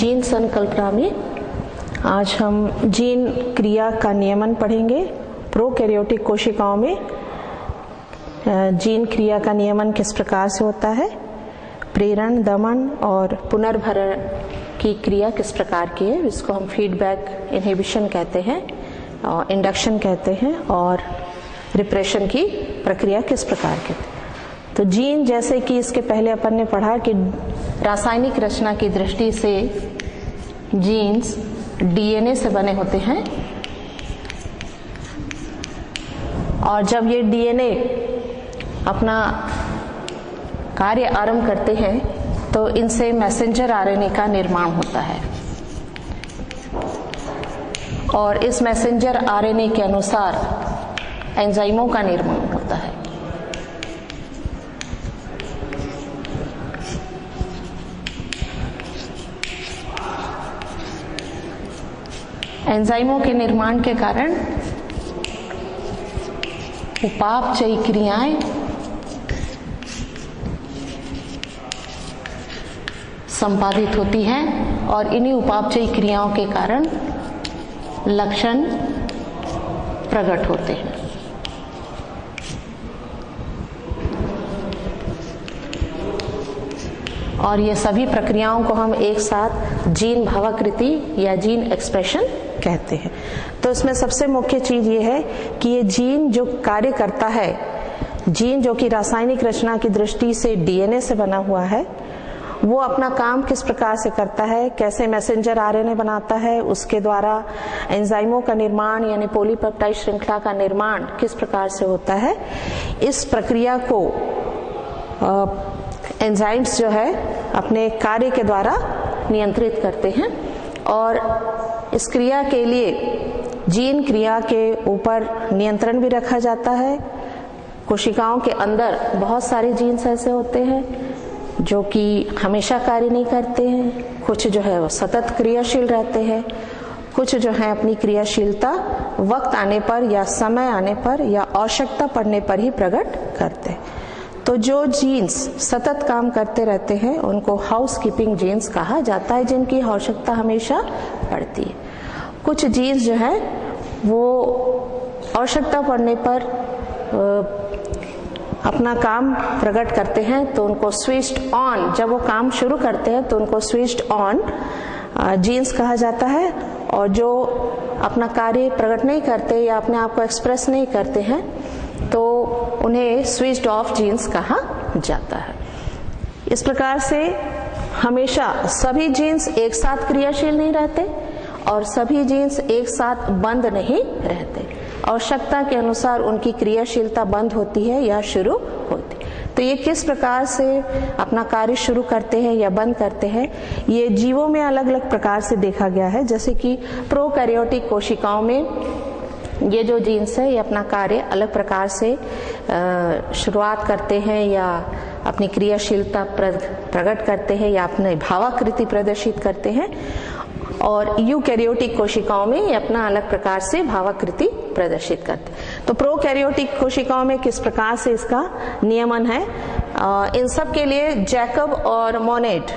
Gene संकल्पना में आज हम जीन क्रिया का नियमन पढ़ेंगे। प्रोकैरियोटिक कोशिकाओं में जीन क्रिया का नियमन किस प्रकार से होता है, प्रेरण, दमन और पुनर्भरण की क्रिया किस प्रकार की है, इसको हम फीडबैक इनहिबिशन कहते हैं और इंडक्शन कहते हैं, और रिप्रेशन की प्रक्रिया किस प्रकार की है। तो जीन, जैसे कि इसके पहले अपन ने पढ़ा कि रासायनिक रचना की दृष्टि से जीन्स डीएनए से बने होते हैं, और जब ये डीएनए अपना कार्य आरंभ करते हैं तो इनसे मैसेंजर आरएनए का निर्माण होता है, और इस मैसेंजर आरएनए के अनुसार एंजाइमों का निर्माण होता है। एंजाइमों के निर्माण के कारण उपापचयी क्रियाएं संपादित होती हैं, और इन्हीं उपापचयी क्रियाओं के कारण लक्षण प्रकट होते हैं। और ये सभी प्रक्रियाओं को हम एक साथ जीन भावाकृति या जीन एक्सप्रेशन कहते हैं। तो इसमें सबसे मुख्य चीज ये है कि ये जीन जो कार्य करता है, जीन जो कि रासायनिक रचना की दृष्टि से डीएनए से बना हुआ है, वो अपना काम किस प्रकार से करता है, कैसे मैसेंजर आरएनए बनाता है, उसके द्वारा एंजाइमों का निर्माण यानी पॉलीपेप्टाइड श्रृंखला का निर्माण किस प्रकार से होता है, इस प्रक्रिया को एंजाइम्स जो है अपने कार्य के द्वारा नियंत्रित करते हैं। और इस क्रिया के लिए जीन क्रिया के ऊपर नियंत्रण भी रखा जाता है। कोशिकाओं के अंदर बहुत सारे जीन्स ऐसे होते हैं जो कि हमेशा कार्य नहीं करते हैं, कुछ जो है वो सतत क्रियाशील रहते हैं, कुछ जो है अपनी क्रियाशीलता वक्त आने पर या समय आने पर या आवश्यकता पड़ने पर ही प्रकट करते हैं। तो जो जीन्स सतत काम करते रहते हैं उनको हाउस कीपिंग जीन्स कहा जाता है, जिनकी आवश्यकता हमेशा पड़ती है। कुछ जीन्स जो है वो आवश्यकता पड़ने पर अपना काम प्रकट करते हैं, तो उनको स्विच्ड ऑन, जब वो काम शुरू करते हैं तो उनको स्विच्ड ऑन जीन्स कहा जाता है। और जो अपना कार्य प्रकट नहीं करते या अपने आप को एक्सप्रेस नहीं करते हैं तो उन्हें स्विच्ड ऑफ जीन्स कहा जाता है। इस प्रकार से हमेशा सभी जीन्स एक साथ क्रियाशील नहीं रहते और सभी जीन्स एक साथ बंद नहीं रहते। आवश्यकता के अनुसार उनकी क्रियाशीलता बंद होती है या शुरू होती है। तो ये किस प्रकार से अपना कार्य शुरू करते हैं या बंद करते हैं, ये जीवों में अलग अलग प्रकार से देखा गया है। जैसे कि प्रोकैरियोटिक कोशिकाओं में ये जो जीन्स है ये अपना कार्य अलग प्रकार से शुरुआत करते हैं या अपनी क्रियाशीलता प्रकट करते हैं या अपने भावाकृति प्रदर्शित करते हैं, और यूकैरियोटिक कोशिकाओं में ये अपना अलग प्रकार से भावाकृति प्रदर्शित करते हैं। तो प्रोकैरियोटिक कोशिकाओं में किस प्रकार से इसका नियमन है, इन सब के लिए जैकब और मोनेट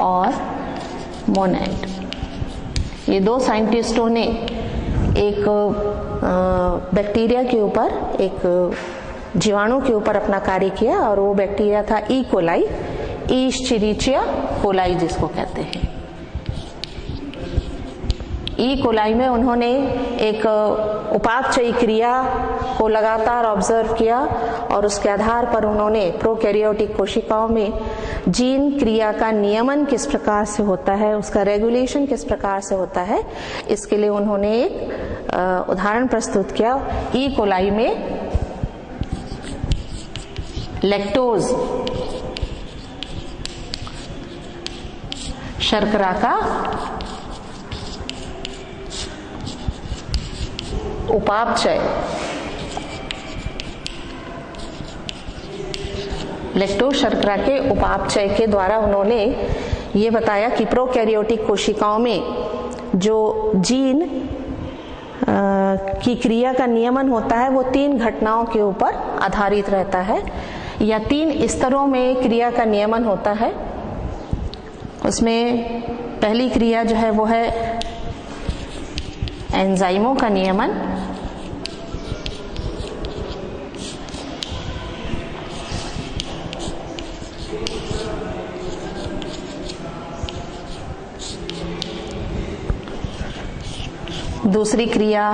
और मोनेट, ये दो साइंटिस्टों ने एक बैक्टीरिया के ऊपर, एक जीवाणु के ऊपर अपना कार्य किया, और वो बैक्टीरिया था ई कोलाई, ईश्चेरिचिया कोलाई जिसको कहते हैं। ई कोलाई में उन्होंने एक उपापचयी क्रिया को लगातार ऑब्जर्व किया, और उसके आधार पर उन्होंने प्रोकैरियोटिक कोशिकाओं में जीन क्रिया का नियमन किस प्रकार से होता है, उसका रेगुलेशन किस प्रकार से होता है, इसके लिए उन्होंने एक उदाहरण प्रस्तुत किया। ई कोलाई में लैक्टोज शर्करा का उपापचय, लैक्टोज शर्करा के उपापचय के द्वारा उन्होंने ये बताया कि प्रोकैरियोटिक कोशिकाओं में जो जीन की क्रिया का नियमन होता है वो 3 घटनाओं के ऊपर आधारित रहता है, या 3 स्तरों में क्रिया का नियमन होता है। उसमें पहली क्रिया जो है वो है एंजाइमों का नियमन। दूसरी क्रिया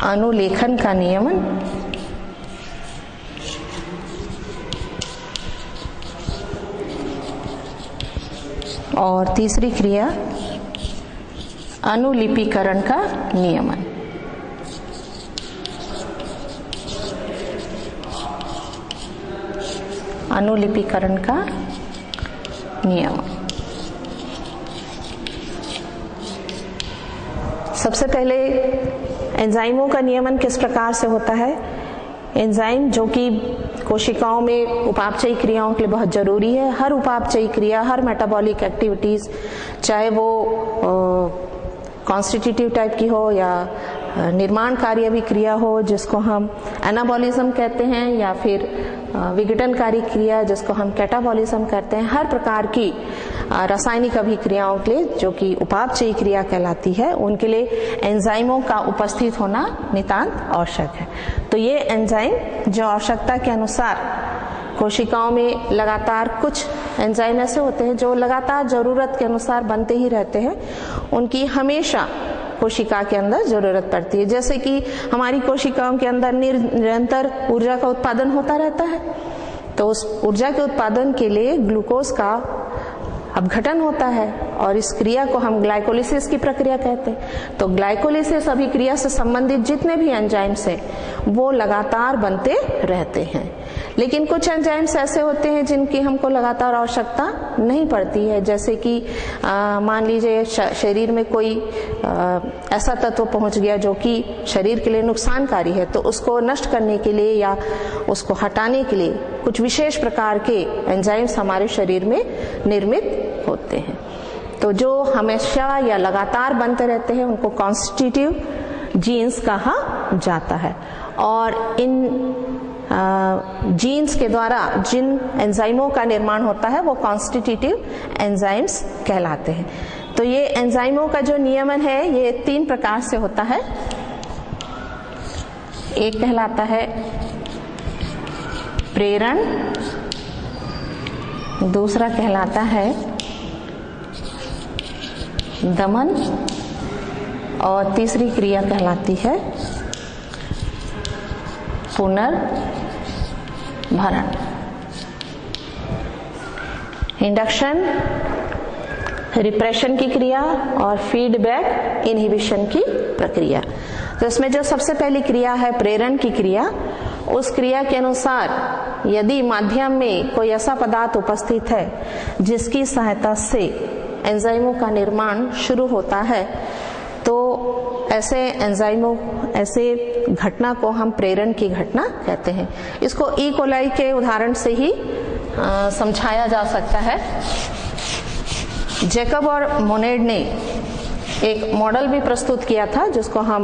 अनुलेखन का नियमन। और तीसरी क्रिया अनुलिपिकरण का नियमन। अनुलिपिकरण का नियमन। सबसे पहले एंजाइमों का नियमन किस प्रकार से होता है। एंजाइम जो कि कोशिकाओं में उपापचयी क्रियाओं के लिए बहुत जरूरी है। हर उपापचयी क्रिया, हर मेटाबॉलिक एक्टिविटीज, चाहे वो कॉन्स्टिट्यूटिव टाइप की हो या निर्माण कार्य भी क्रिया हो जिसको हम एनाबॉलिज्म कहते हैं, या फिर विघटनकारी क्रिया जिसको हम कैटाबॉलिज्म कहते हैं, हर प्रकार की रासायनिक अभिक्रियाओं के लिए जो कि उपापचयी क्रिया कहलाती है, उनके लिए एंजाइमों का उपस्थित होना नितांत आवश्यक है। तो ये एंजाइम जो आवश्यकता के अनुसार कोशिकाओं में लगातार, कुछ एंजाइम ऐसे होते हैं जो लगातार जरूरत के अनुसार बनते ही रहते हैं, उनकी हमेशा कोशिका के अंदर जरूरत पड़ती है। जैसे कि हमारी कोशिकाओं के अंदर निरंतर ऊर्जा का उत्पादन होता रहता है, तो उस ऊर्जा के उत्पादन के लिए ग्लूकोज का अपघटन होता है और इस क्रिया को हम ग्लाइकोलिसिस की प्रक्रिया कहते हैं। तो ग्लाइकोलिसिस अभिक्रिया से संबंधित जितने भी एंजाइम्स हैं वो लगातार बनते रहते हैं। लेकिन कुछ एंजाइम्स ऐसे होते हैं जिनकी हमको लगातार आवश्यकता नहीं पड़ती है। जैसे कि मान लीजिए शरीर में कोई ऐसा तत्व पहुंच गया जो कि शरीर के लिए नुकसानकारी है, तो उसको नष्ट करने के लिए या उसको हटाने के लिए कुछ विशेष प्रकार के एंजाइम्स हमारे शरीर में निर्मित होते हैं। तो जो हमेशा या लगातार बनते रहते हैं उनको कॉन्स्टिट्यूटिव जीन्स कहा जाता है। और इन जीन्स के द्वारा जिन एंजाइमों का निर्माण होता है वो कॉन्स्टिट्यूटिव एंजाइम्स कहलाते हैं। तो ये एंजाइमों का जो नियमन है ये 3 प्रकार से होता है। एक कहलाता है प्रेरण, दूसरा कहलाता है दमन, और तीसरी क्रिया कहलाती है पुनर्भरण। इंडक्शन रिप्रेशन की क्रिया और फीडबैक इनहिबिशन की प्रक्रिया। तो इसमें जो सबसे पहली क्रिया है प्रेरण की क्रिया, उस क्रिया के अनुसार यदि माध्यम में कोई ऐसा पदार्थ उपस्थित है जिसकी सहायता से एंजाइमों का निर्माण शुरू होता है, तो ऐसे घटना को हम प्रेरण की घटना कहते हैं। इसको ई कोलाई के उदाहरण से ही समझाया जा सकता है। जैकब और मोनेड ने एक मॉडल भी प्रस्तुत किया था जिसको हम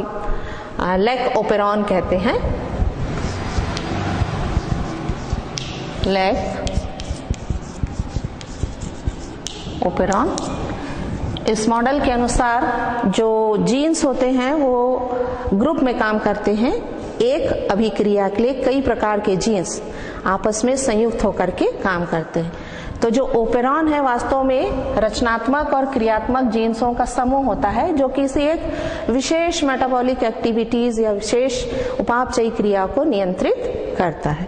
लेक ओपेरॉन कहते हैं। लेक ओपेरॉन, इस मॉडल के अनुसार जो जीन्स होते हैं वो ग्रुप में काम करते हैं। एक अभिक्रिया के लिए कई प्रकार के जीन्स आपस में संयुक्त होकर के काम करते हैं। तो जो ओपेरॉन है वास्तव में रचनात्मक और क्रियात्मक जीन्सों का समूह होता है जो किसी एक विशेष मेटाबॉलिक एक्टिविटीज या विशेष उपापचयी क्रिया को नियंत्रित करता है।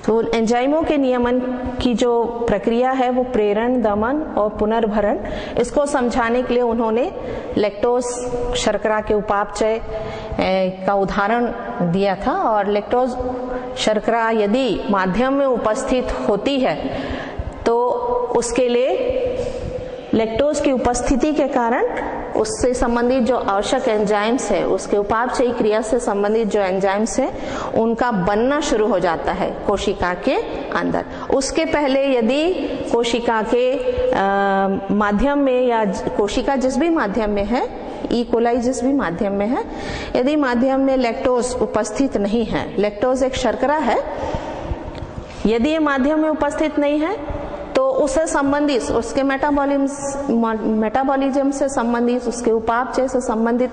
तो एंजाइमों के नियमन की जो प्रक्रिया है वो प्रेरण, दमन और पुनर्भरण, इसको समझाने के लिए उन्होंने लैक्टोज शर्करा के उपापचय का उदाहरण दिया था। और लैक्टोज शर्करा यदि माध्यम में उपस्थित होती है तो उसके लिए लैक्टोज की उपस्थिति के कारण उससे संबंधित जो आवश्यक एंजाइम्स है, उसके उपापचयी क्रिया से संबंधित जो एंजाइम्स है उनका बनना शुरू हो जाता है कोशिका के अंदर। उसके पहले यदि कोशिका के माध्यम में या कोशिका जिस भी माध्यम में है, ई कोलाई जिस भी माध्यम में है, यदि माध्यम में लैक्टोज उपस्थित नहीं है, लैक्टोज एक शर्करा है, यदि ये माध्यम में उपस्थित नहीं है तो उससे संबंधित, उसके मेटाबॉलिज्म से संबंधित, उसके उपापचय से संबंधित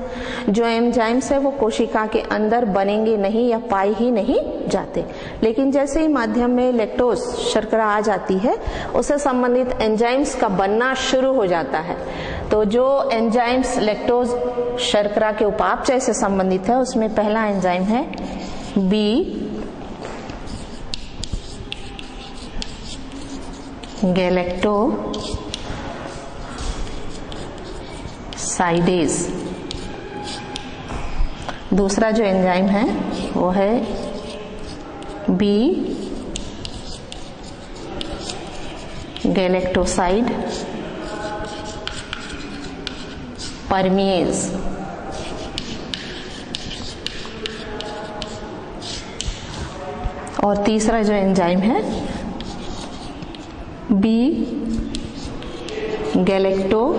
जो एंजाइम्स है वो कोशिका के अंदर बनेंगे नहीं या पाए ही नहीं जाते। लेकिन जैसे ही माध्यम में लैक्टोज शर्करा आ जाती है, उससे संबंधित एंजाइम्स का बनना शुरू हो जाता है। तो जो एंजाइम्स लैक्टोज शर्करा के उपापचय से संबंधित है, उसमें पहला एंजाइम है बी गैलेक्टोसाइडेज। दूसरा जो एंजाइम है वो है बी गैलेक्टोसाइड परमिएज। और तीसरा जो एंजाइम है B galactoside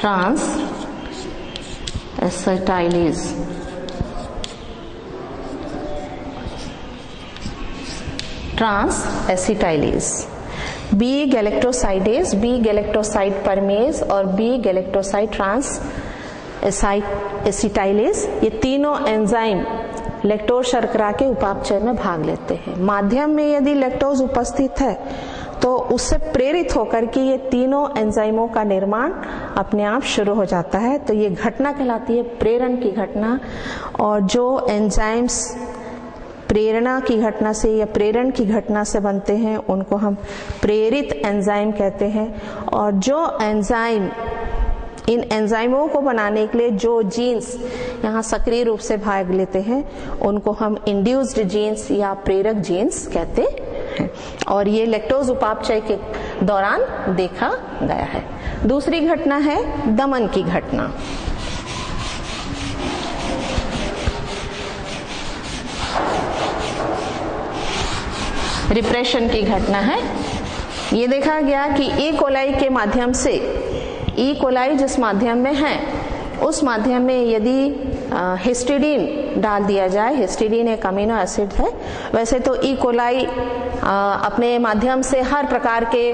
trans acetylase. Trans acetylase, B galactosidase, B galactoside permease और बी गैलेक्टोसाइड ट्रांस एसिटाइलेज, ये तीनों एंजाइम लैक्टोज शर्करा के उपापचय में भाग लेते हैं। माध्यम में यदि लैक्टोज उपस्थित है तो उससे प्रेरित होकर के ये तीनों एंजाइमों का निर्माण अपने आप शुरू हो जाता है। तो ये घटना कहलाती है प्रेरण की घटना। और जो एंजाइम्स प्रेरणा की घटना से या प्रेरण की घटना से बनते हैं उनको हम प्रेरित एंजाइम कहते हैं। और जो एंजाइम, इन एंजाइमों को बनाने के लिए जो जीन्स यहाँ सक्रिय रूप से भाग लेते हैं उनको हम इंड्यूस्ड जीन्स या प्रेरक जीन्स कहते हैं। और ये लैक्टोज उपापचय के दौरान देखा गया है। दूसरी घटना है दमन की घटना। रिप्रेशन की घटना है। ये देखा गया कि ई कोलाई के माध्यम से, ई कोलाई जिस माध्यम में है उस माध्यम में यदि हिस्टिडीन डाल दिया जाए, हिस्टिडीन एक अमीनो एसिड है। वैसे तो ई कोलाई अपने माध्यम से हर प्रकार के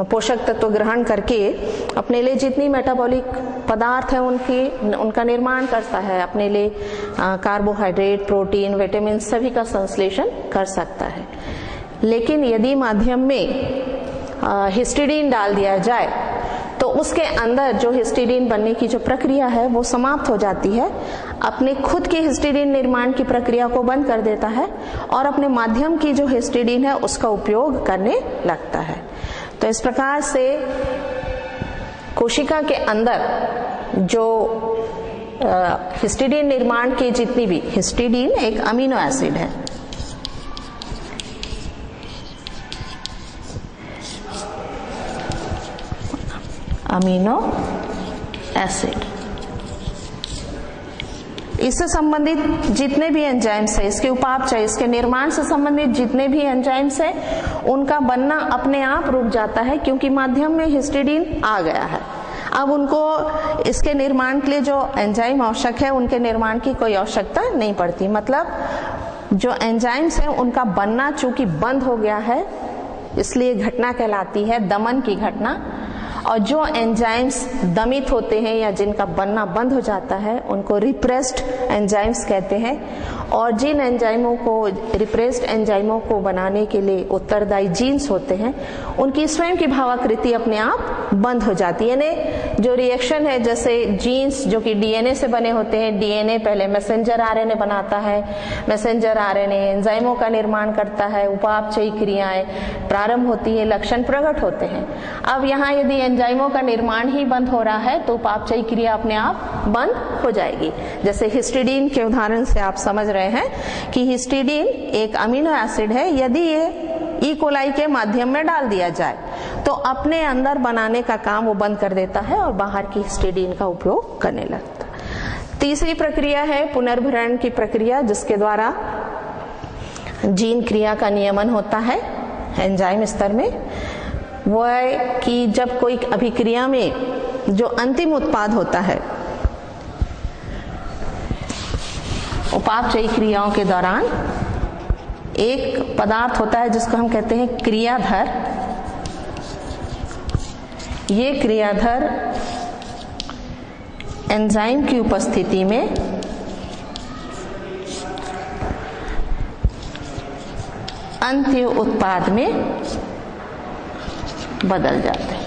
पोषक तत्व ग्रहण करके अपने लिए जितनी मेटाबॉलिक पदार्थ है उनका निर्माण करता है, अपने लिए कार्बोहाइड्रेट, प्रोटीन, विटामिन सभी का संश्लेषण कर सकता है। लेकिन यदि माध्यम में हिस्टिडीन डाल दिया जाए तो उसके अंदर जो हिस्टिडीन बनने की जो प्रक्रिया है वो समाप्त हो जाती है, अपने खुद की हिस्टिडीन निर्माण की प्रक्रिया को बंद कर देता है और अपने माध्यम की जो हिस्टिडीन है उसका उपयोग करने लगता है। तो इस प्रकार से कोशिका के अंदर जो हिस्टिडीन निर्माण की जितनी भी, हिस्टिडीन एक अमीनो एसिड है, अमीनो एसिड, इससे संबंधित जितने भी एंजाइम्स है, इसके उपापचय, इसके निर्माण से संबंधित जितने भी एंजाइम्स है उनका बनना अपने आप रुक जाता है क्योंकि माध्यम में हिस्टिडीन आ गया है। अब उनको इसके निर्माण के लिए जो एंजाइम आवश्यक है उनके निर्माण की कोई आवश्यकता नहीं पड़ती। मतलब जो एंजाइम्स है उनका बनना चूंकि बंद हो गया है इसलिए घटना कहलाती है दमन की घटना। और जो एंजाइम्स दमित होते हैं या जिनका बनना बंद हो जाता है उनको रिप्रेस्ड एंजाइम्स कहते हैं। और जिन एंजाइमों को, रिप्रेस्ड एंजाइमों को बनाने के लिए उत्तरदायी जीन्स होते हैं उनकी स्वयं की भावाकृति अपने आप बंद हो जाती है। यानी जो रिएक्शन है, जैसे जीन्स जो कि डीएनए से बने होते हैं, डीएनए पहले मैसेंजर आरएनए बनाता है, मैसेंजर आरएनए एंजाइमों का निर्माण करता है, उपापचयी क्रियाएं प्रारंभ होती है, लक्षण प्रकट होते हैं। अब यहाँ यदि एंजाइमों का निर्माण ही बंद हो रहा है तो उपापचयी क्रिया अपने आप बंद हो जाएगी। जैसे हिस्टिडीन के उदाहरण से आप समझ रहे हैं कि हिस्टिडीन एक अमीनो एसिड है, यदि ये ई कोलाई के माध्यम में डाल दिया जाए तो अपने अंदर बनाने का काम वो बंद कर देता है और बाहर की हिस्टिडीन का उपयोग करने लगता है। तीसरी प्रक्रिया है पुनर्भरण की प्रक्रिया, जिसके द्वारा जीन क्रिया का नियमन होता है एंजाइम स्तर में। वो है कि जब कोई अभिक्रिया में जो अंतिम उत्पाद होता है, उपापचयी क्रियाओं के दौरान एक पदार्थ होता है जिसको हम कहते हैं क्रियाधर। ये क्रियाधर एंजाइम की उपस्थिति में अंत्य उत्पाद में बदल जाते हैं।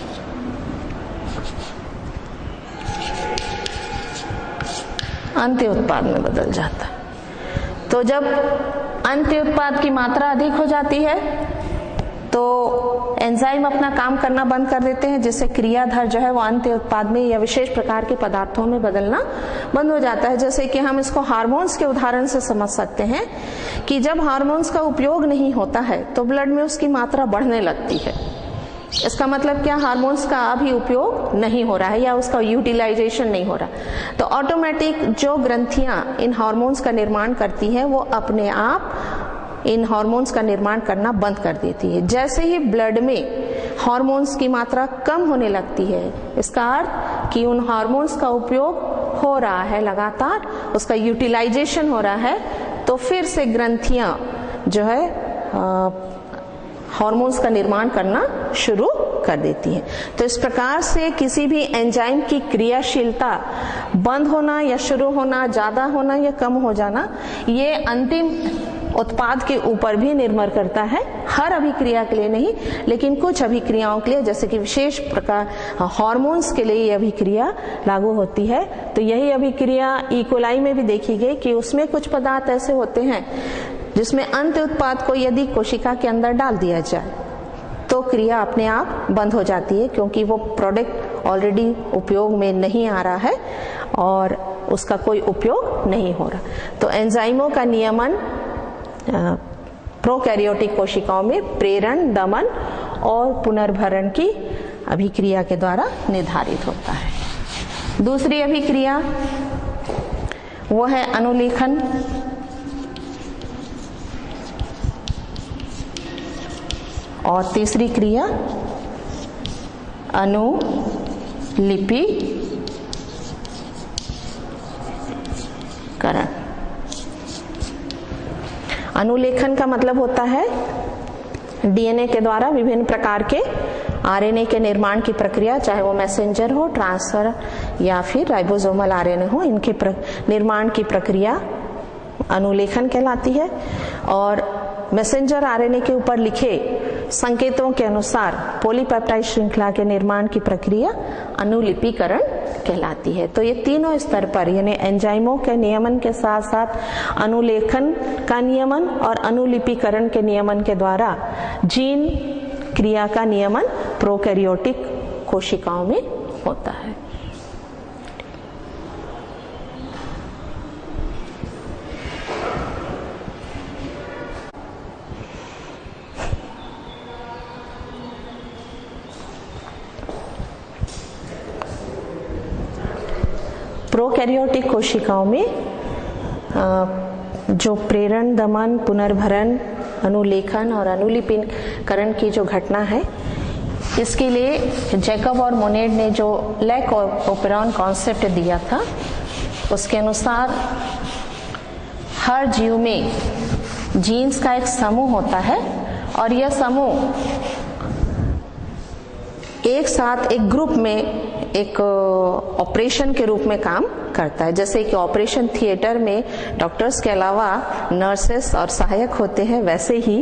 अंत्य उत्पाद में बदल जाता है। तो जब अंत्य उत्पाद की मात्रा अधिक हो जाती है तो एंजाइम अपना काम करना बंद कर देते हैं, जिससे क्रियाधर जो है वो अंत्य उत्पाद में या विशेष प्रकार के पदार्थों में बदलना बंद हो जाता है। जैसे कि हम इसको हार्मोन्स के उदाहरण से समझ सकते हैं कि जब हार्मोन्स का उपयोग नहीं होता है तो ब्लड में उसकी मात्रा बढ़ने लगती है। इसका मतलब क्या, हार्मोन्स का अभी उपयोग नहीं हो रहा है या उसका यूटिलाइजेशन नहीं हो रहा, तो ऑटोमेटिक जो ग्रंथियां इन हार्मोन्स का निर्माण करती हैं वो अपने आप इन हार्मोन्स का निर्माण करना बंद कर देती है। जैसे ही ब्लड में हार्मोन्स की मात्रा कम होने लगती है, इसका अर्थ कि उन हार्मोन्स का उपयोग हो रहा है लगातार, उसका यूटिलाइजेशन हो रहा है, तो फिर से ग्रंथियां जो है हार्मोन्स का निर्माण करना शुरू कर देती है। तो इस प्रकार से किसी भी एंजाइम की क्रियाशीलता बंद होना या शुरू होना, ज्यादा होना या कम हो जाना, ये अंतिम उत्पाद के ऊपर भी निर्भर करता है। हर अभिक्रिया के लिए नहीं, लेकिन कुछ अभिक्रियाओं के लिए, जैसे कि विशेष प्रकार हार्मोन्स के लिए ये अभिक्रिया लागू होती है। तो यही अभिक्रिया ई कोलाई में भी देखी गई कि उसमें कुछ पदार्थ ऐसे होते हैं जिसमें अंत्य उत्पाद को यदि कोशिका के अंदर डाल दिया जाए तो क्रिया अपने आप बंद हो जाती है, क्योंकि वो प्रोडक्ट ऑलरेडी उपयोग में नहीं आ रहा है और उसका कोई उपयोग नहीं हो रहा। तो एंजाइमों का नियमन प्रोकैरियोटिक कोशिकाओं में प्रेरण, दमन और पुनर्भरण की अभिक्रिया के द्वारा निर्धारित होता है। दूसरी अभिक्रिया वो है अनुलेखन। और तीसरी क्रिया अनुलिपिकरण। अनुलेखन का मतलब होता है डीएनए के द्वारा विभिन्न प्रकार के आरएनए के निर्माण की प्रक्रिया, चाहे वो मैसेंजर हो, ट्रांसफर या फिर राइबोसोमल आरएनए हो, इनके निर्माण की प्रक्रिया अनुलेखन कहलाती है। और मैसेंजर आरएनए के ऊपर लिखे संकेतों के अनुसार पॉलीपेप्टाइड श्रृंखला के निर्माण की प्रक्रिया अनुलिपिकरण कहलाती है। तो ये तीनों स्तर पर, यानी एंजाइमों के नियमन के साथ साथ अनुलेखन का नियमन और अनुलिपिकरण के नियमन के द्वारा जीन क्रिया का नियमन प्रोकैरियोटिक कोशिकाओं में होता है। प्रोकैरियोटिक कोशिकाओं में जो प्रेरण, दमन, पुनर्भरण, अनुलेखन और अनुलिपिकरण की जो घटना है, इसके लिए जैकब और मोनेड ने जो लैक ओपेरॉन कॉन्सेप्ट दिया था, उसके अनुसार हर जीव में जीन्स का एक समूह होता है और यह समूह एक साथ एक ग्रुप में एक ऑपरेशन के रूप में काम करता है। जैसे कि ऑपरेशन थिएटर में डॉक्टर्स के अलावा नर्सेस और सहायक होते हैं, वैसे ही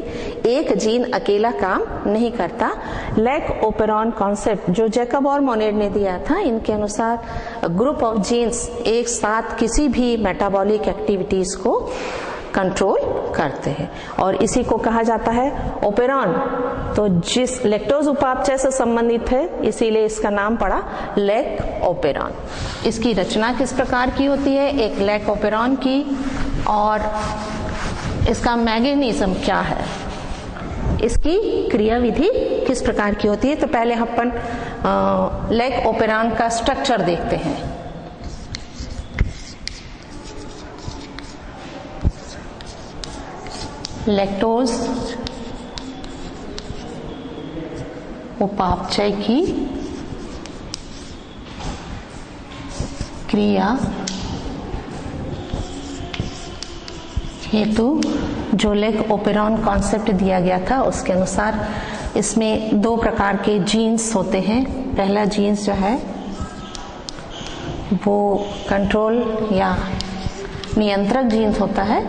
एक जीन अकेला काम नहीं करता। लैक ओपेरॉन कॉन्सेप्ट जो जैकब और मोनेड ने दिया था, इनके अनुसार ग्रुप ऑफ जीन्स एक साथ किसी भी मेटाबॉलिक एक्टिविटीज को कंट्रोल करते हैं और इसी को कहा जाता है ओपेरॉन। तो जिस लैक्टोज उपापचय से संबंधित है, इसीलिए इसका नाम पड़ा लैक ओपेरॉन। इसकी रचना किस प्रकार की होती है, एक लैक ओपेरॉन की, और इसका मैकेनिज्म क्या है। इसकी क्रियाविधि किस प्रकार की होती है। तो पहले अपन लेग ओपेरॉन का स्ट्रक्चर देखते हैं। लैक्टोज उपापचय की क्रिया हेतु जो लेग ओपेरॉन कॉन्सेप्ट दिया गया था उसके अनुसार इसमें 2 प्रकार के जीन्स होते हैं। पहला जीन्स जो है वो कंट्रोल या नियंत्रक जीन्स होता है,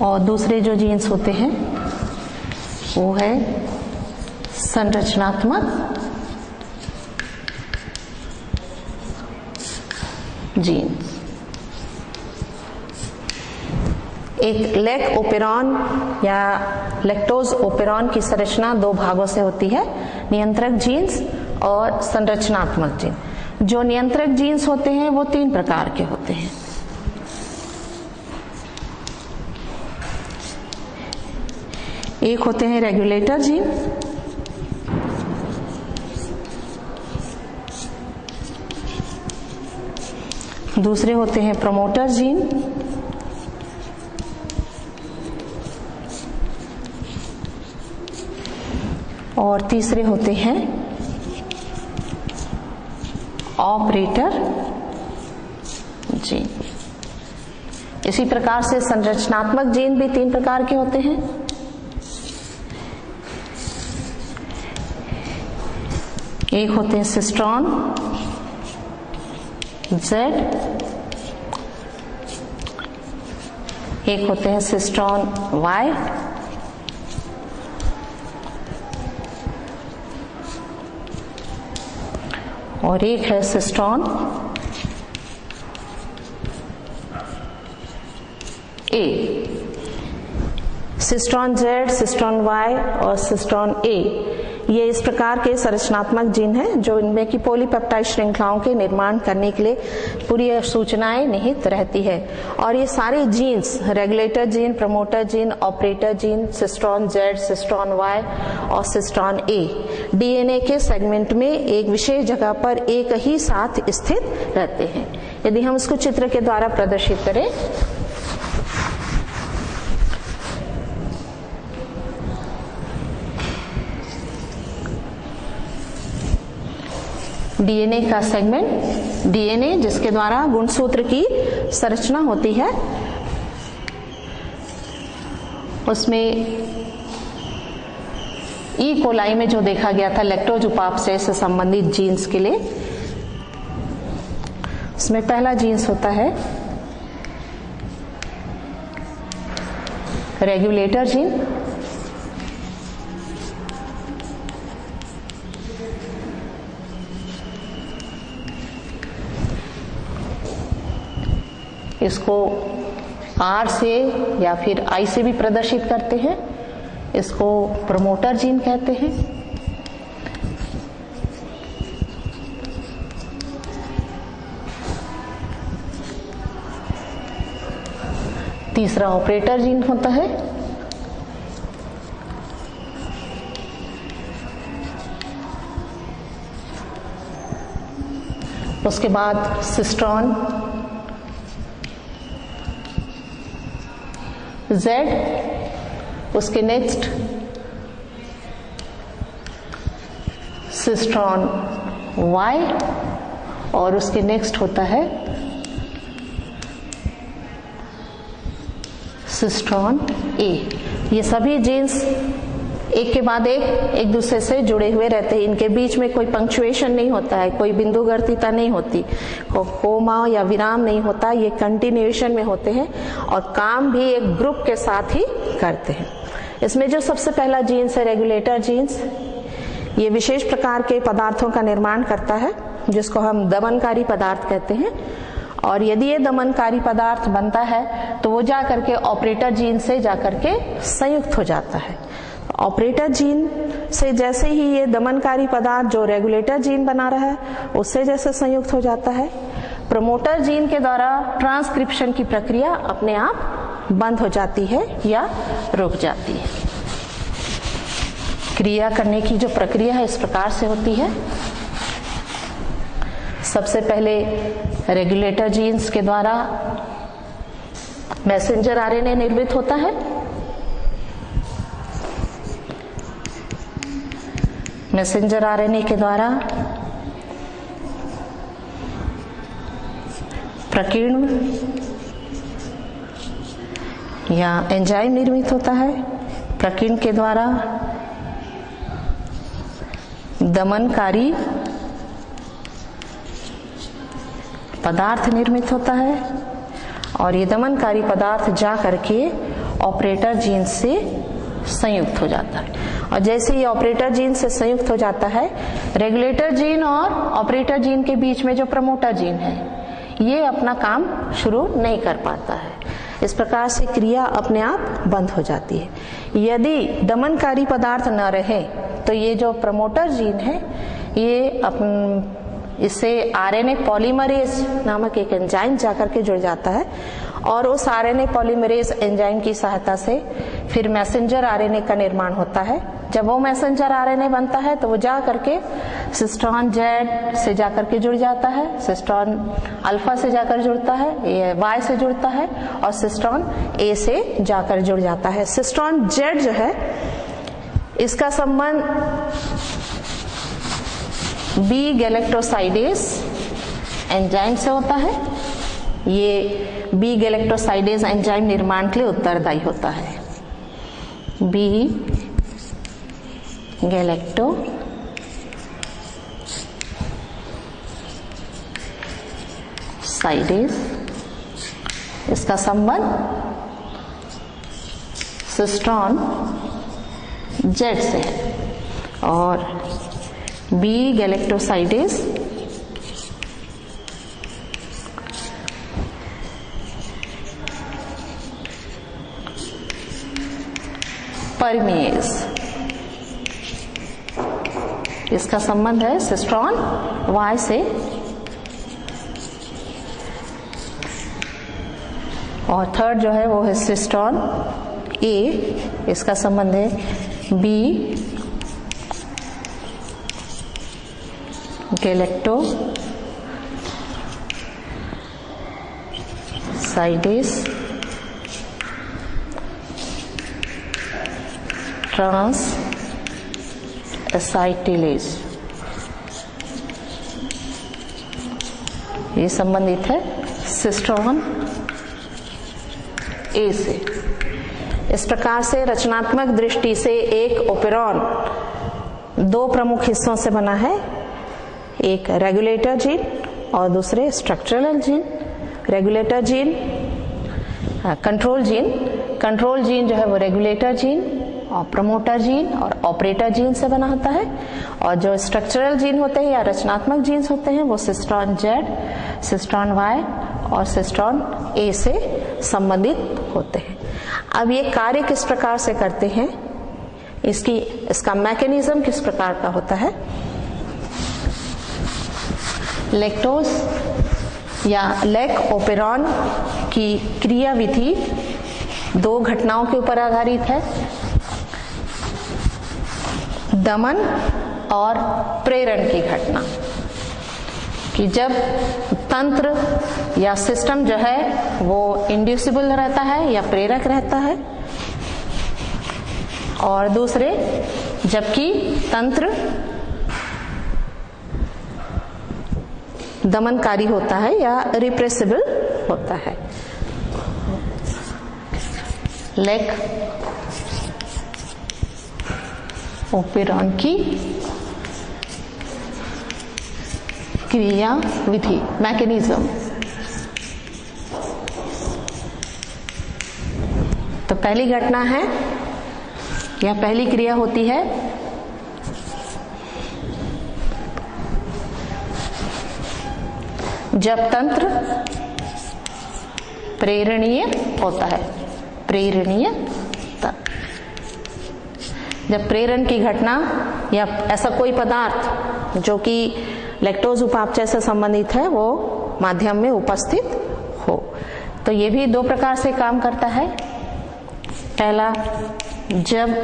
और दूसरे जो जीन्स होते हैं वो है संरचनात्मक जीन्स। एक लेग ओपेरॉन या लैक्टोज ओपेरॉन की संरचना 2 भागों से होती है, नियंत्रक जीन्स और संरचनात्मक जीन्स। जो नियंत्रक जीन्स होते हैं वो 3 प्रकार के होते हैं। एक होते हैं रेगुलेटर जीन, दूसरे होते हैं प्रमोटर जीन, और तीसरे होते हैं ऑपरेटर जीन। इसी प्रकार से संरचनात्मक जीन भी 3 प्रकार के होते हैं। एक होते हैं सिस्ट्रॉन Z, एक होते हैं सिस्ट्रॉन Y, और एक है cistron A। Cistron Z, cistron Y और सिस्ट्रॉन A ये इस प्रकार के संरचनात्मक जीन हैं जो इनमें की पॉलीपेप्टाइड श्रृंखलाओं के निर्माण करने के लिए पूरी सूचनाएं निहित रहती है। और ये सारे genes regulator gene, promoter gene, operator gene, cistron Z, cistron Y और सिस्ट्रॉन A डीएनए के सेगमेंट में एक विशेष जगह पर एक ही साथ स्थित रहते हैं। यदि हम इसको चित्र के द्वारा प्रदर्शित करें, डीएनए का सेगमेंट, डीएनए जिसके द्वारा गुणसूत्र की संरचना होती है, उसमें ई कोलाई में जो देखा गया था लैक्टोज उपापचय से संबंधित जीन्स के लिए, उसमें पहला जीन्स होता है रेगुलेटर जीन, इसको R से या फिर I से भी प्रदर्शित करते हैं। इसको प्रमोटर जीन कहते हैं। तीसरा ऑपरेटर जीन होता है। उसके बाद सिस्ट्रॉन Z, उसके नेक्स्ट सिस्ट्रॉन Y और उसके नेक्स्ट होता है सिस्ट्रॉन A। ये सभी जीन्स एक के बाद एक दूसरे से जुड़े हुए रहते हैं। इनके बीच में कोई पंक्चुएशन नहीं होता है, कोई बिंदुगर्तिता नहीं होती, कोमा या विराम नहीं होता। ये कंटिन्यूएशन में होते हैं और काम भी एक ग्रुप के साथ ही करते हैं। इसमें जो सबसे पहला जीन्स है रेगुलेटर जीन्स, ये विशेष प्रकार के पदार्थों का निर्माण करता है जिसको हम दमनकारी पदार्थ कहते हैं। और यदि ये दमनकारी पदार्थ बनता है तो वो जा करके ऑपरेटर जीन से जा करके संयुक्त हो जाता है। ऑपरेटर जीन से जैसे ही ये दमनकारी पदार्थ जो रेगुलेटर जीन बना रहा है उससे जैसे संयुक्त हो जाता है, प्रमोटर जीन के द्वारा ट्रांसक्रिप्शन की प्रक्रिया अपने आप बंद हो जाती है या रुक जाती है। क्रिया करने की जो प्रक्रिया है इस प्रकार से होती है। सबसे पहले रेगुलेटर जीन्स के द्वारा मैसेंजर आरएनए निर्मित होता है। मैसेंजर आरएनए के द्वारा प्रकीर्ण या एंजाइम निर्मित होता है। प्रकीर्ण के द्वारा दमनकारी पदार्थ निर्मित होता है और ये दमनकारी पदार्थ जा करके ऑपरेटर जीन से संयुक्त हो जाता है। और जैसे ये ऑपरेटर जीन से संयुक्त हो जाता है, रेगुलेटर जीन और ऑपरेटर जीन के बीच में जो प्रमोटर जीन है ये अपना काम शुरू नहीं कर पाता है। इस प्रकार से क्रिया अपने आप बंद हो जाती है। यदि दमनकारी पदार्थ न रहे तो ये जो प्रमोटर जीन है ये इससे आरएनए पॉलीमरेज नामक एक एंजाइम जाकर के जुड़ जाता है और उस आरएनए पॉलीमरेज एंजाइम की सहायता से फिर मैसेंजर आरएनए का निर्माण होता है। जब वो मैसेंजर आरएनए बनता है तो वो जा करके सिस्टोन जेड से जाकर के जुड़ जाता है, सिस्टोन अल्फा से जाकर जुड़ता है, ये वाई से जुड़ता है और सिस्टोन ए से जाकर जुड़ जाता है। सिस्टोन जेड जो है इसका संबंध बी गैलेक्टोसाइडेज एंजाइम से होता है। ये बी गैलेक्टोसाइडेज एंजाइम निर्माण के लिए उत्तरदायी होता है। बी गैलेक्टो साइडेज, इसका संबंध सिस्टोन जेड से है और बी गैलेक्टोसाइडेज परमिएज, इसका संबंध है सिस्टोन वाई से और थर्ड जो है वो है सिस्टोन ए, इसका संबंध है बी गैलेक्टो साइडेज ट्रांस एसाइटिलेज, ये संबंधित है सिस्टोन ए से। इस प्रकार से रचनात्मक दृष्टि से एक ओपेरॉन दो प्रमुख हिस्सों से बना है, एक रेगुलेटर जीन और दूसरे structural gene. Regulator gene control gene जो है वो रेगुलेटर जीन और प्रमोटर जीन और ऑपरेटर जीन से बना होता है और जो स्ट्रक्चरल जीन होते हैं या रचनात्मक जीन्स होते हैं वो सिस्टोन जेड, सिस्टोन वाई और सिस्टोन ए से संबंधित होते हैं। अब ये कार्य किस प्रकार से करते हैं, इसका मैकेनिज्म किस प्रकार का होता है। लैक्टोज या लैक ओपेरॉन की क्रिया विधि दो घटनाओं के ऊपर आधारित है, दमन और प्रेरण की घटना। कि जब तंत्र या सिस्टम जो है वो इंड्यूसिबल रहता है या प्रेरक रहता है और दूसरे जबकि तंत्र दमनकारी होता है या रिप्रेसिबल होता है। लैक ओपेरॉन की क्रिया विधि मैकेनिज्म। तो पहली घटना है या पहली क्रिया होती है जब तंत्र प्रेरणीय होता है, प्रेरणीय जब प्रेरण की घटना या ऐसा कोई पदार्थ जो कि लैक्टोज उपापचय से संबंधित है वो माध्यम में उपस्थित हो। तो ये भी दो प्रकार से काम करता है। पहला, जब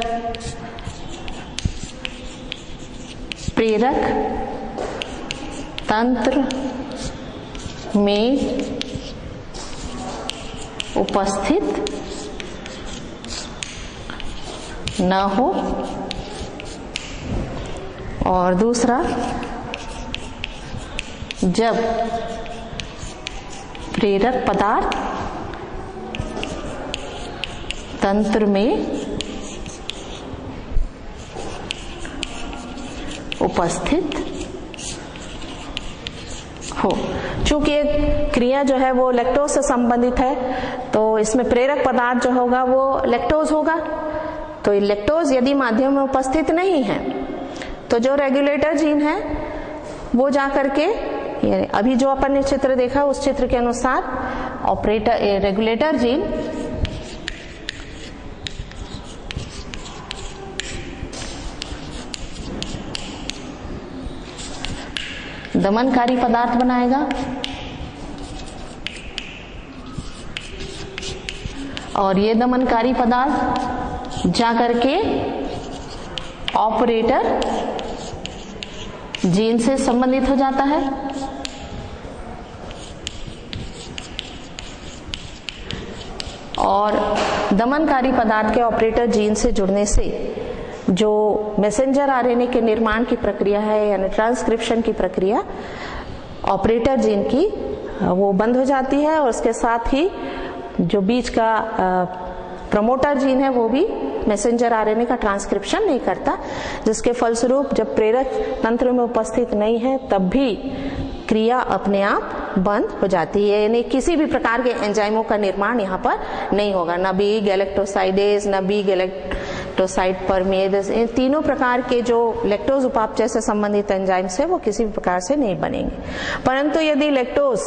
प्रेरक तंत्र में उपस्थित न हो, और दूसरा, जब प्रेरक पदार्थ तंत्र में उपस्थित हो। चूंकि एक क्रिया जो है वो लैक्टोज से संबंधित है, तो इसमें प्रेरक पदार्थ जो होगा वो लैक्टोज होगा। तो लैक्टोज यदि माध्यम में उपस्थित नहीं है तो जो रेगुलेटर जीन है वो जाकर के, अभी जो अपन ने चित्र देखा उस चित्र के अनुसार रेगुलेटर जीन दमनकारी पदार्थ बनाएगा और ये दमनकारी पदार्थ जाकर के ऑपरेटर जीन से संबंधित हो जाता है। और दमनकारी पदार्थ के ऑपरेटर जीन से जुड़ने से जो मैसेंजर आरएनए के निर्माण की प्रक्रिया है, यानी ट्रांसक्रिप्शन की प्रक्रिया ऑपरेटर जीन की, वो बंद हो जाती है। और उसके साथ ही जो बीच का प्रमोटर जीन है वो भी मैसेंजर आरएनए का ट्रांसक्रिप्शन नहीं करता, जिसके फलस्वरूप जब प्रेरक तंत्र में उपस्थित नहीं है तब भी क्रिया अपने आप बंद हो जाती है, यानी किसी भी प्रकार के एंजाइमों का निर्माण यहाँ पर नहीं होगा। न बी गैलेक्टोसाइडेज, न बी गैलेक्टोसाइड परमेज, इन तीनों प्रकार के जो लैक्टोज उपापचय से संबंधित एंजाइम्स है वो किसी भी प्रकार से नहीं बनेंगे। परंतु यदि लैक्टोज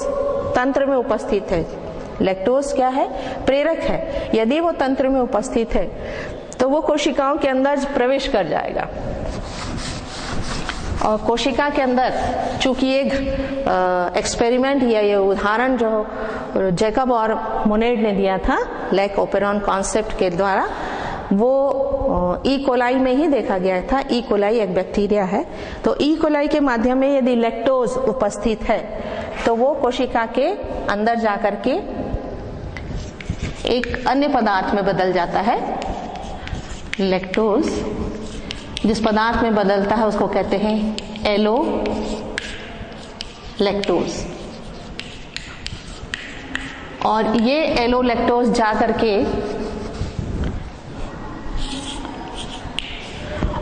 तंत्र में उपस्थित है, लैक्टोज क्या है? प्रेरक है। यदि वो तंत्र में उपस्थित है तो वो कोशिकाओं के अंदर प्रवेश कर जाएगा। और कोशिका के अंदर चूंकि एक एक्सपेरिमेंट या ये उदाहरण जो जैकब और मोनेड ने दिया था लैक ओपेरॉन कॉन्सेप्ट के द्वारा, वो ई कोलाई में ही देखा गया था। ई कोलाई एक बैक्टीरिया है, तो ई कोलाई के माध्यम में यदि लैक्टोज उपस्थित है तो वो कोशिका के अंदर जाकर के एक अन्य पदार्थ में बदल जाता है। लैक्टोज जिस पदार्थ में बदलता है उसको कहते हैं एलो लैक्टोज। और ये एलो लैक्टोज जाकर के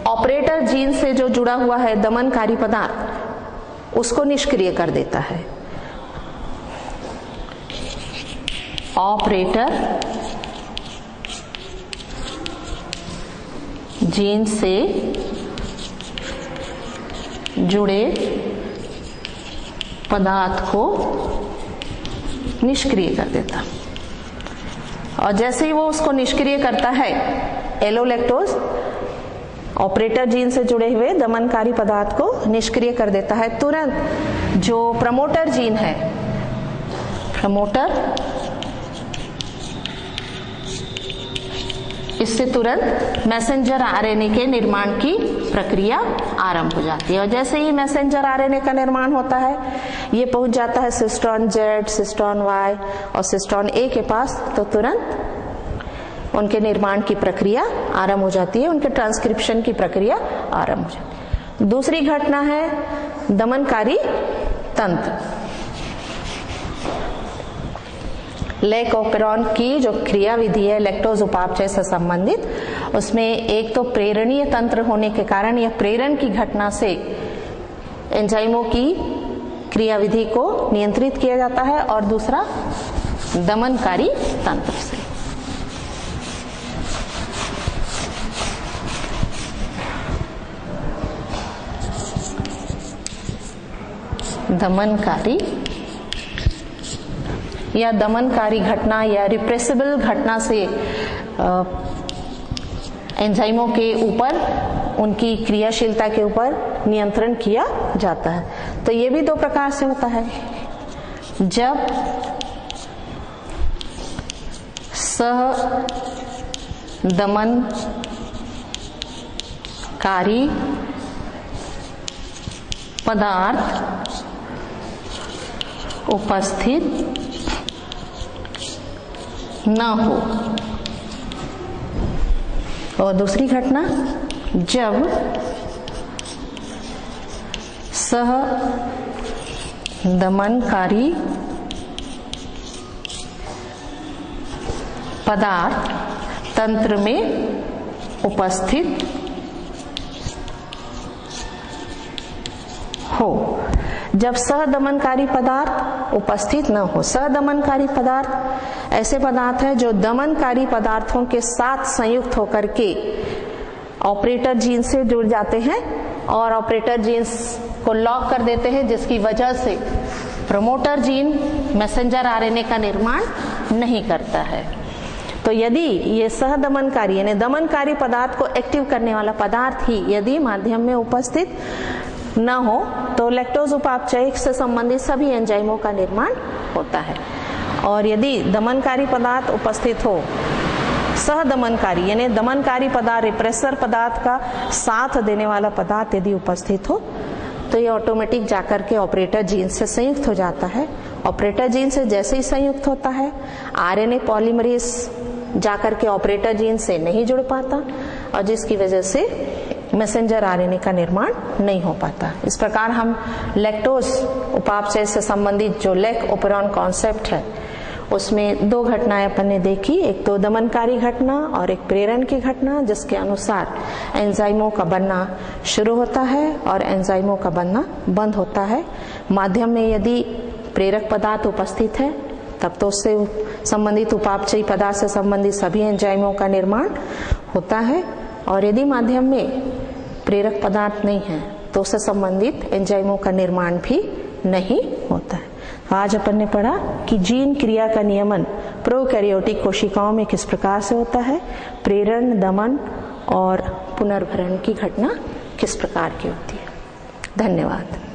ऑपरेटर जीन से जो जुड़ा हुआ है दमनकारी पदार्थ उसको निष्क्रिय कर देता है। ऑपरेटर जीन से जुड़े पदार्थ को निष्क्रिय कर देता। और जैसे ही वो उसको निष्क्रिय करता है, एलो लैक्टोज ऑपरेटर जीन से जुड़े हुए दमनकारी पदार्थ को निष्क्रिय कर देता है, तुरंत जो प्रमोटर जीन है, प्रमोटर, इससे तुरंत मैसेंजर आरएनए के निर्माण की प्रक्रिया आरंभ हो जाती है। और जैसे ही मैसेंजर आरएनए का निर्माण होता है, ये पहुंच जाता है सिस्टोन जेड, सिस्टोन वाई और सिस्टोन ए के पास, तो तुरंत उनके निर्माण की प्रक्रिया आरंभ हो जाती है, उनके ट्रांसक्रिप्शन की प्रक्रिया आरंभ हो जाती है। दूसरी घटना है दमनकारी तंत्र। लैक ओपेरॉन की जो क्रिया विधि है लैक्टोज उपापचय से संबंधित, उसमें एक तो प्रेरणीय तंत्र होने के कारण या प्रेरण की घटना से एंजाइमों की क्रिया विधि को नियंत्रित किया जाता है, और दूसरा दमनकारी तंत्र से। दमनकारी या दमनकारी घटना या रिप्रेसिबल घटना से एंजाइमों के ऊपर, उनकी क्रियाशीलता के ऊपर नियंत्रण किया जाता है। तो ये भी दो प्रकार से होता है। जब सहदमनकारी पदार्थ उपस्थित न हो। और दूसरी घटना, जब सहदमनकारी पदार्थ तंत्र में उपस्थित हो। जब सहदमनकारी पदार्थ उपस्थित न हो। सहदमनकारी पदार्थ ऐसे पदार्थ है जो दमनकारी पदार्थों के साथ संयुक्त होकर के ऑपरेटर जीन से जुड़ जाते हैं और ऑपरेटर जीन्स को लॉक कर देते हैं, जिसकी वजह से प्रमोटर जीन मैसेंजर आरएनए का निर्माण नहीं करता है। तो यदि ये सहदमनकारी यानी दमनकारी पदार्थ को एक्टिव करने वाला पदार्थ ही यदि माध्यम में उपस्थित न हो तो लैक्टोज उपापचय से संबंधित सभी एंजाइमों का निर्माण होता है। और यदि दमनकारी पदार्थ उपस्थित हो, सहदमनकारी यानी दमनकारी पदार्थ रिप्रेसर पदार्थ का साथ देने वाला पदार्थ यदि उपस्थित हो तो ये ऑटोमेटिक जाकर के ऑपरेटर जीन से संयुक्त हो जाता है। ऑपरेटर जीन से जैसे ही संयुक्त होता है, आरएनए पॉलीमरेज जाकर के ऑपरेटर जीन से नहीं जुड़ पाता और जिसकी वजह से मैसेंजर आरएनए का निर्माण नहीं हो पाता। इस प्रकार हम लैक्टोज उपापचय से संबंधित जो लैक ओपेरॉन कॉन्सेप्ट है उसमें दो घटनाएं अपन ने देखी, एक तो दमनकारी घटना और एक प्रेरण की घटना, जिसके अनुसार एंजाइमों का बनना शुरू होता है और एंजाइमों का बनना बंद होता है। माध्यम में यदि प्रेरक पदार्थ उपस्थित है तब तो उससे संबंधित उपापचयी पदार्थ से संबंधित सभी एंजाइमों का निर्माण होता है और यदि माध्यम में प्रेरक पदार्थ नहीं है तो उससे संबंधित एंजाइमों का निर्माण भी नहीं होता है। आज अपन ने पढ़ा कि जीन क्रिया का नियमन प्रोकैरियोटिक कोशिकाओं में किस प्रकार से होता है, प्रेरण, दमन और पुनर्भरण की घटना किस प्रकार की होती है। धन्यवाद।